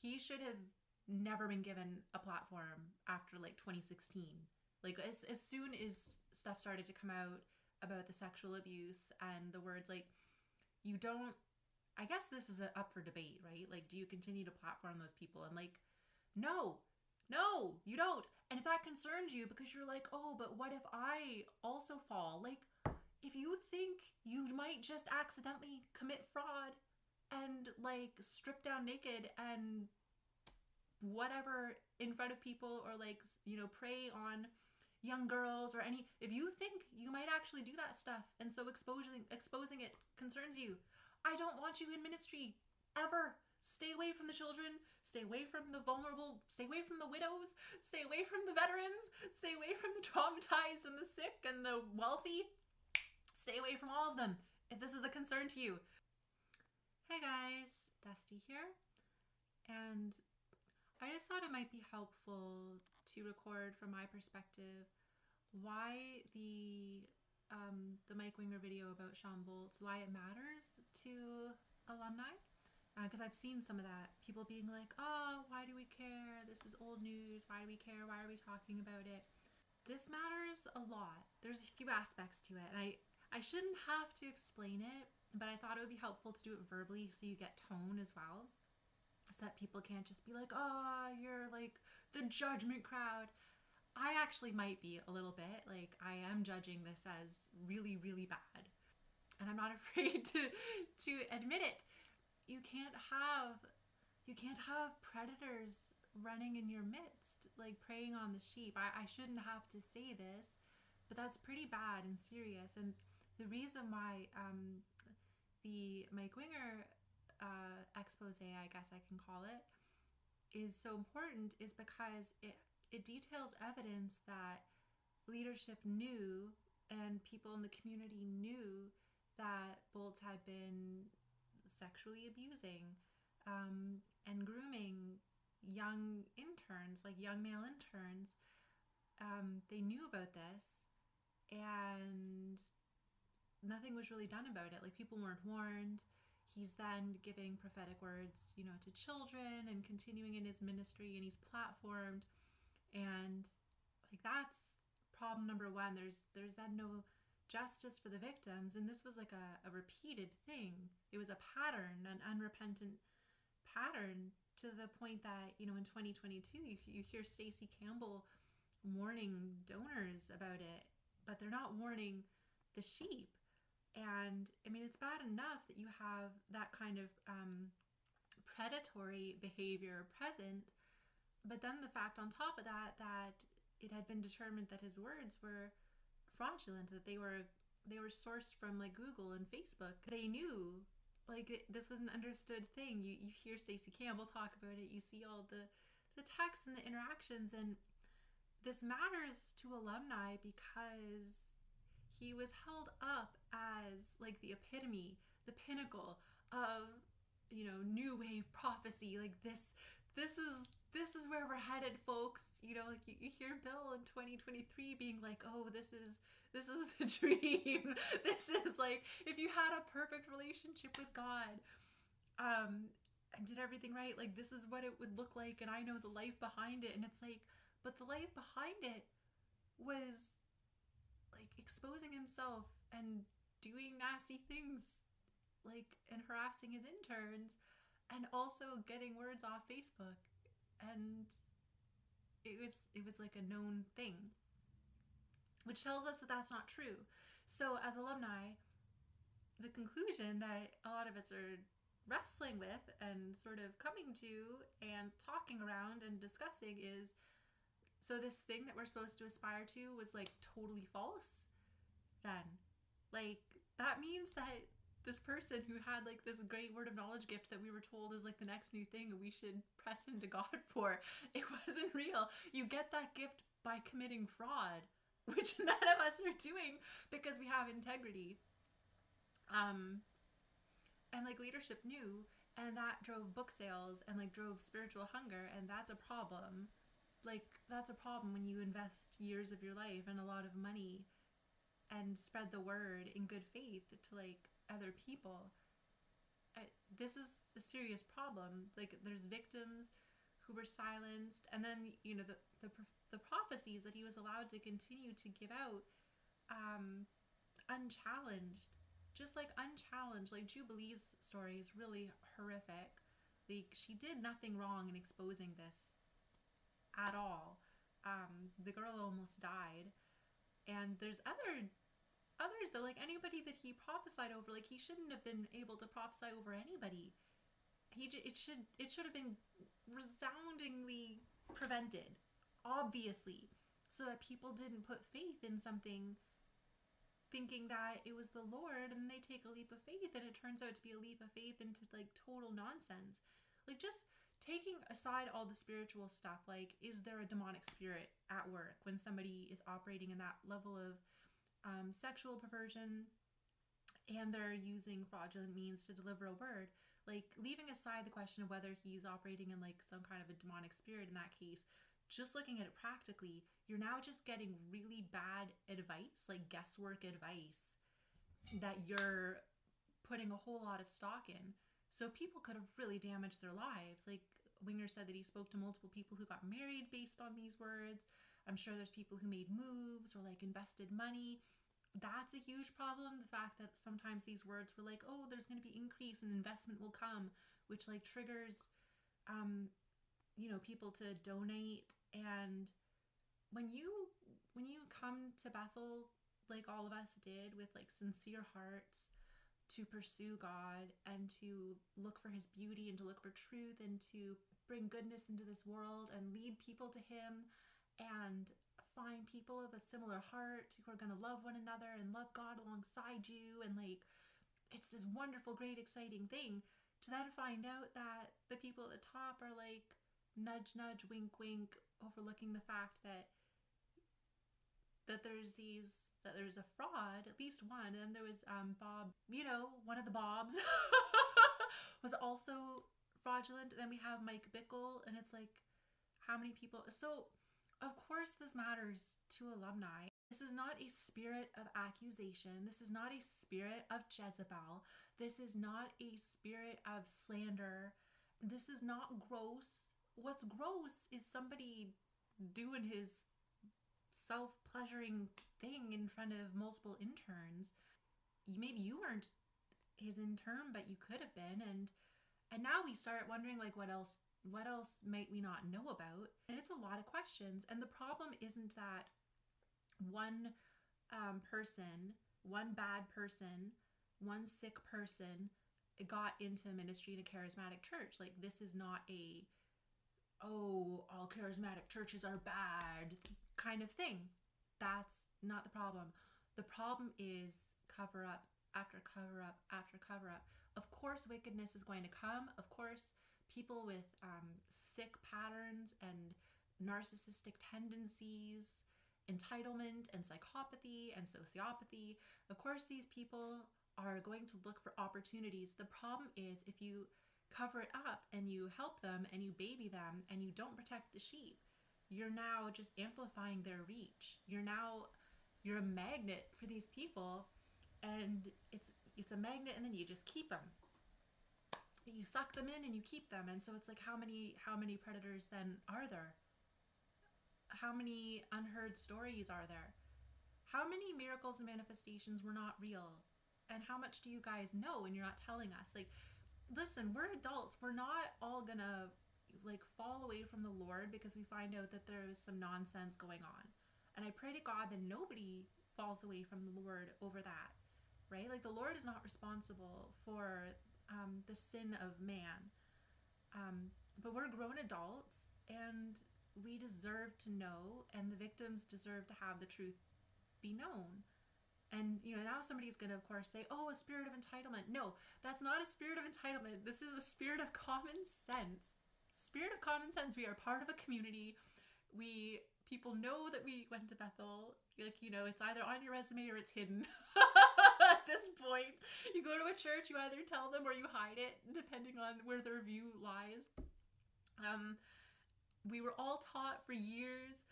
he should have never been given a platform after like 2016. Like as soon as stuff started to come out about the sexual abuse and the words like, you don't, I guess this is up for debate, right? Like, do you continue to platform those people? And like, no, no, you don't. And if that concerns you because you're like, oh, but what if I also fall? Like, if you think you might just accidentally commit fraud and like strip down naked and whatever in front of people, or like, you know, prey on young girls or any, if you think you might actually do that stuff and so exposing it concerns you, I don't want you in ministry ever. Stay away from the children, stay away from the vulnerable, stay away from the widows, stay away from the veterans, stay away from the traumatized and the sick and the wealthy. Stay away from all of them if this is a concern to you. Hey guys, Dusty here, and I just thought it might be helpful to record from my perspective why the Mike Winger video about Shawn, Bolz, why it matters to alumni. Because I've seen some of that. People being like, oh, why do we care? This is old news. Why do we care? Why are we talking about it? This matters a lot. There's a few aspects to it. And I shouldn't have to explain it, but I thought it would be helpful to do it verbally so you get tone as well. So that people can't just be like, oh, you're like the judgment crowd. I actually might be a little bit. Like, I am judging this as really, really bad. And I'm not afraid to admit it. You can't have predators running in your midst, like preying on the sheep. I shouldn't have to say this, but that's pretty bad and serious. And the reason why the Mike Winger expose, I guess I can call it, is so important is because it details evidence that leadership knew and people in the community knew that Bolz had been sexually abusing and grooming young interns, like young male interns. They knew about this and nothing was really done about it. Like, people weren't warned. He's then giving prophetic words, you know, to children and continuing in his ministry, and he's platformed. And like, that's problem number one. There's then no justice for the victims. And this was like a repeated thing. It was a pattern, an unrepentant pattern, to the point that, you know, in 2022, you hear Stacey Campbell warning donors about it, but they're not warning the sheep. And I mean, it's bad enough that you have that kind of predatory behavior present, but then the fact on top of that, that it had been determined that his words were fraudulent, that they were sourced from like Google and Facebook. They knew, like, this was an understood thing. You hear Stacey Campbell talk about it, you see all the texts and the interactions, and this matters to alumni because he was held up as like the epitome, the pinnacle of, you know, new wave prophecy. Like, this is where we're headed, folks. You know, like you hear Bill in 2023 being like, oh, this is the dream. This is like, if you had a perfect relationship with God, and did everything right, like, this is what it would look like, and I know the life behind it. And it's like, but the life behind it was like exposing himself and doing nasty things, like, and harassing his interns, and also getting words off Facebook. And it was like a known thing, which tells us that that's not true. So as alumni, the conclusion that a lot of us are wrestling with and sort of coming to and talking around and discussing is, so this thing that we're supposed to aspire to was like totally false then. Like, that means that this person who had like this great word of knowledge gift that we were told is like the next new thing and we should press into God for, it wasn't real. You get that gift by committing fraud, which none of us are doing because we have integrity. And like, leadership knew, and that drove book sales and like drove spiritual hunger, and that's a problem. Like, that's a problem when you invest years of your life and a lot of money and spread the word in good faith to like other people. This is a serious problem. Like, there's victims, were silenced. And then, the prophecies that he was allowed to continue to give out, unchallenged. Just like unchallenged. Like Jubilee's story is really horrific. Like, she did nothing wrong in exposing this at all. The girl almost died. And there's others though, like anybody that he prophesied over, like he shouldn't have been able to prophesy over anybody. It should have been resoundingly prevented, obviously, so that people didn't put faith in something thinking that it was the Lord, and they take a leap of faith and it turns out to be a leap of faith into like total nonsense. Like, just taking aside all the spiritual stuff, like, is there a demonic spirit at work when somebody is operating in that level of sexual perversion and they're using fraudulent means to deliver a word? Like, leaving aside the question of whether he's operating in like some kind of a demonic spirit in that case, just looking at it practically, you're now just getting really bad advice, like guesswork advice, that you're putting a whole lot of stock in. So people could have really damaged their lives. Like, Winger said that he spoke to multiple people who got married based on these words. I'm sure there's people who made moves or like invested money. That's a huge problem. The fact that sometimes these words were like, oh, there's going to be increase and investment will come, which like triggers people to donate. And when you come to Bethel, like all of us did, with like sincere hearts to pursue God and to look for his beauty and to look for truth and to bring goodness into this world and lead people to him and find people of a similar heart who are going to love one another and love God alongside you, and like, it's this wonderful, great, exciting thing, to then find out that the people at the top are like nudge nudge, wink wink, overlooking the fact that there's a fraud, at least one. And then there was Bob, one of the Bobs was also fraudulent. And then we have Mike Bickle, and it's like, how many people? So of course this matters to alumni. This is not a spirit of accusation. This is not a spirit of Jezebel. This is not a spirit of slander. This is not gross. What's gross is somebody doing his self-pleasuring thing in front of multiple interns. Maybe you weren't his intern, but you could have been. And now we start wondering, like, what else might we not know about? And it's a lot of questions. And the problem isn't that one person, one bad person, one sick person got into ministry in a charismatic church. Like, this is not a, oh, all charismatic churches are bad kind of thing. That's not the problem. The problem is cover up after cover up after cover up. Of course, wickedness is going to come. Of course, people with sick patterns and narcissistic tendencies, entitlement and psychopathy and sociopathy, of course these people are going to look for opportunities. The problem is, if you cover it up and you help them and you baby them and you don't protect the sheep, you're now just amplifying their reach. You're a magnet for these people, and it's a magnet, and then you just keep them. You suck them in and you keep them. And so it's like, how many predators then are there? How many unheard stories are there? How many miracles and manifestations were not real? And how much do you guys know and you're not telling us? Like, listen, we're adults. We're not all gonna like fall away from the Lord because we find out that there's some nonsense going on. And I pray to God that nobody falls away from the Lord over that, right? Like, the Lord is not responsible for the sin of man. But we're grown adults, and we deserve to know, and the victims deserve to have the truth be known. And, now somebody's going to, of course, say, oh, a spirit of entitlement. No, that's not a spirit of entitlement. This is a spirit of common sense. Spirit of common sense. We are part of a community. People know that we went to Bethel. Like, it's either on your resume or it's hidden. At this point, you go to a church, you either tell them or you hide it, depending on where their view lies. We were all taught for years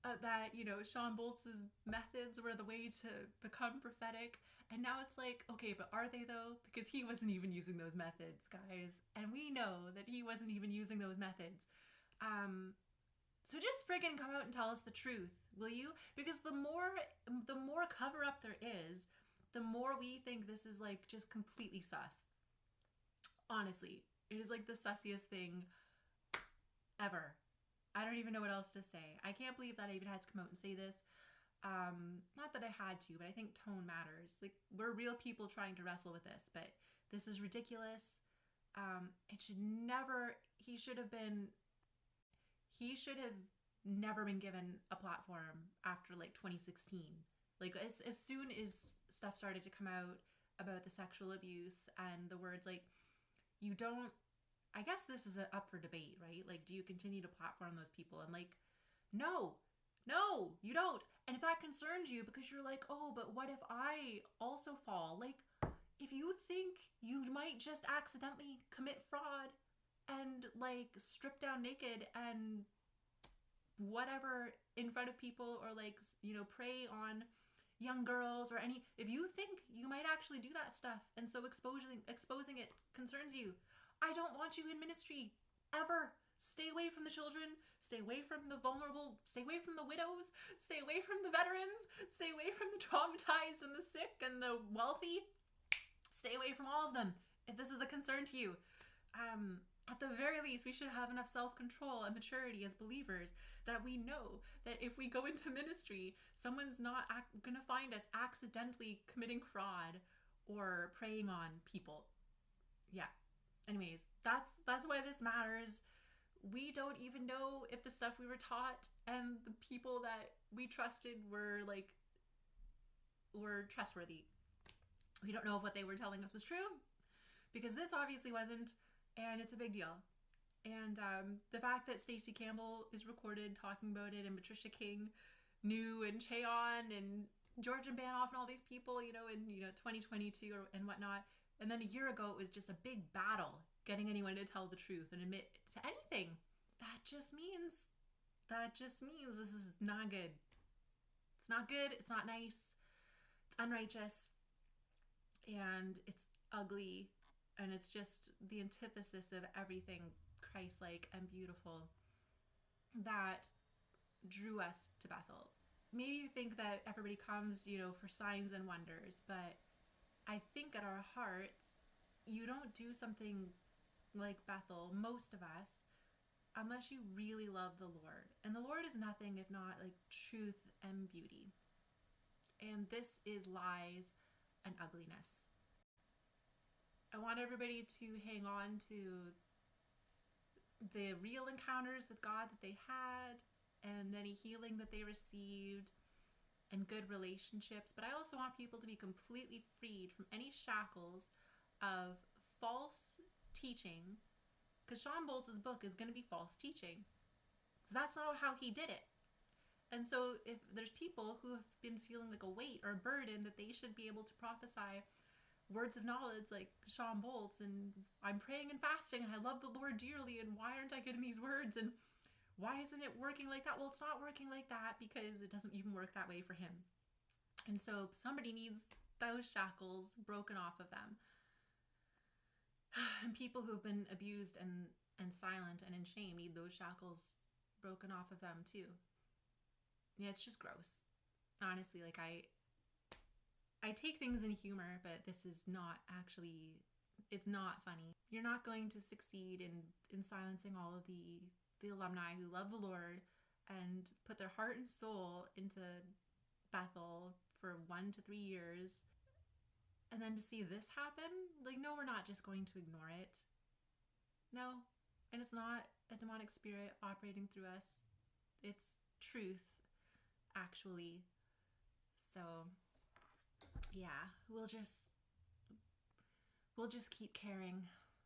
that, Shawn Bolz's methods were the way to become prophetic. And now it's like, okay, but are they though? Because he wasn't even using those methods, guys. And we know that he wasn't even using those methods. So just friggin' come out and tell us the truth, will you? Because the more cover up there is, the more we think this is like just completely sus. Honestly, it is like the sussiest thing ever. I don't even know what else to say. I can't believe that I even had to come out and say this. Not that I had to, but I think tone matters. Like, we're real people trying to wrestle with this, but this is ridiculous. It should never, he should have never been given a platform after like 2016. Like, as soon as stuff started to come out about the sexual abuse and the words like, you don't, I guess this is up for debate, right? Like, do you continue to platform those people? And like, no, you don't. And if that concerns you because you're like, oh, but what if I also fall? Like, if you think you might just accidentally commit fraud and like strip down naked and whatever in front of people, or like, you know, prey on young girls or any, if you think you might actually do that stuff and so exposing it concerns you, I don't want you in ministry ever. Stay away from the children, stay away from the vulnerable, stay away from the widows, stay away from the veterans, stay away from the traumatized and the sick and the wealthy. Stay away from all of them if this is a concern to you. At the very least, we should have enough self-control and maturity as believers that we know that if we go into ministry, someone's not gonna find us accidentally committing fraud or preying on people. Yeah. Anyways, that's why this matters. We don't even know if the stuff we were taught and the people that we trusted were trustworthy. We don't know if what they were telling us was true, because this obviously wasn't, and it's a big deal. And the fact that Stacey Campbell is recorded talking about it, and Patricia King knew, and Shawn and Georgian Banoff and all these people, you know, in 2022 and whatnot. And then a year ago, it was just a big battle getting anyone to tell the truth and admit to anything. That just means this is not good. It's not good. It's not nice. It's unrighteous. And it's ugly. And it's just the antithesis of everything Christ-like and beautiful that drew us to Bethel. Maybe you think that everybody comes, you know, for signs and wonders, but I think at our hearts, you don't do something like Bethel, most of us, unless you really love the Lord. And the Lord is nothing if not like truth and beauty. And this is lies and ugliness. I want everybody to hang on to the real encounters with God that they had, and any healing that they received, and good relationships. But I also want people to be completely freed from any shackles of false teaching, because Shawn Bolz's book is going to be false teaching, because that's not how he did it. And so if there's people who have been feeling like a weight or a burden that they should be able to prophesy words of knowledge like Shawn Bolz, and I'm praying and fasting and I love the Lord dearly, and why aren't I getting these words, and why isn't it working like that? Well, it's not working like that because it doesn't even work that way for him. And so somebody needs those shackles broken off of them. And people who have been abused and silent and in shame need those shackles broken off of them too. Yeah, it's just gross. Honestly, like I take things in humor, but this is not actually, it's not funny. You're not going to succeed in silencing all of the alumni who love the Lord and put their heart and soul into Bethel for 1 to 3 years. And then to see this happen, like, no, we're not just going to ignore it. No, and it's not a demonic spirit operating through us. It's truth, actually. So, yeah, we'll just keep caring.